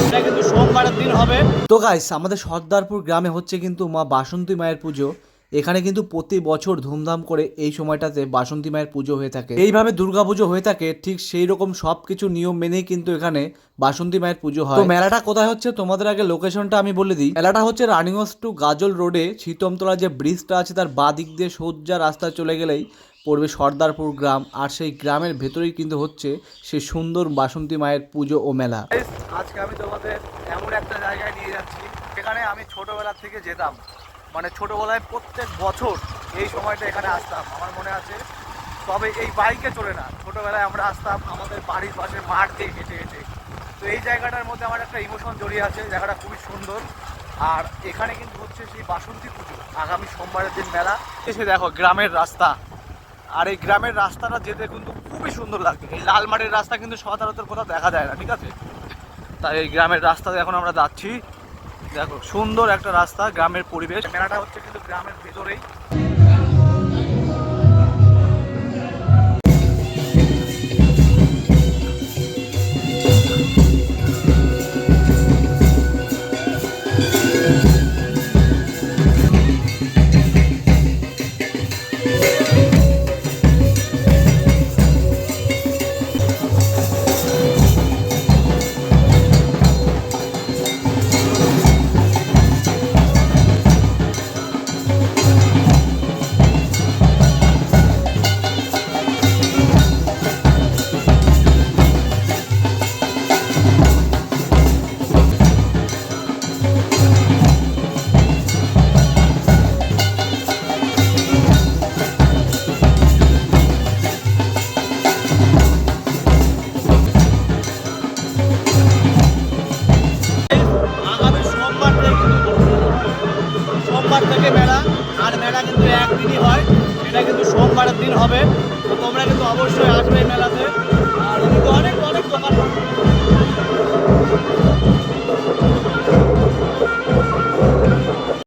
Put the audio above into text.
এটা কিন্তু সোমবারের দিন হবে। তো গাইস, আমাদের সর্দারপুর গ্রামে হচ্ছে কিন্তু মা বাসন্তী মায়ের পুজো। এখানে কিন্তু প্রতি বছর ধুমধাম করে এই সময়টাতে বাসন্তী মায়ের পুজো হয়ে থাকে। এইভাবে দুর্গাপুজো হয়ে থাকে, ঠিক সেই রকম সবকিছু নিয়ম মেনেই কিন্তু এখানে বাসন্তী মায়ের পুজো হয়। তো মেলাটা কোথায় হচ্ছে তোমাদের আগে লোকেশনটা আমি বলে দিই। মেলাটা হচ্ছে রানিগঞ্জ টু গাজল রোডে শীতমতলা যে ব্রিজটা আছে তার বাঁ দিক দিয়ে সোজা রাস্তা চলে গেলেই পড়বে সর্দারপুর গ্রাম। আর সেই গ্রামের ভেতরেই কিন্তু হচ্ছে সেই সুন্দর বাসন্তী মায়ের পুজো ও মেলা। আজকে আমি তোমাদের এমন একটা জায়গায় নিয়ে যাচ্ছি যেখানে আমি ছোটবেলা থেকে যেতাম। মানে ছোটবেলায় প্রত্যেক বছর এই সময়টা এখানে আসতাম, আমার মনে আছে। তবে এই বাইকে চলে না, ছোটবেলায় আমরা আসতাম আমাদের বাড়ির পাশে মাঠ দিয়ে হেঁটে হেঁটে। তো এই জায়গাটার মধ্যে আমার একটা ইমোশন জড়িয়ে আছে, জায়গাটা খুবই সুন্দর। আর এখানে কিন্তু হচ্ছে সেই বাসন্তী পুজো, আগামী সোমবারের দিন মেলা। এসে দেখো গ্রামের রাস্তা, আর এই গ্রামের রাস্তাটা যেতে কিন্তু খুবই সুন্দর লাগে। এই লাল মাটির রাস্তা কিন্তু সচরাচর কোথাও দেখা যায় না, ঠিক আছে। তাই এই গ্রামের রাস্তাতে এখন আমরা যাচ্ছি। দেখো সুন্দর একটা রাস্তা, গ্রামের পরিবেশ। মেলাটা হচ্ছে কিন্তু গ্রামের ভেতরেই। সোমবার থেকে মেলা, আর মেলা কিন্তু একদিনই হয়, সেটা কিন্তু সোমবারের দিন হবে। তো তোমরা কিন্তু অবশ্যই আসবে মেলাতে। আর কিন্তু অনেক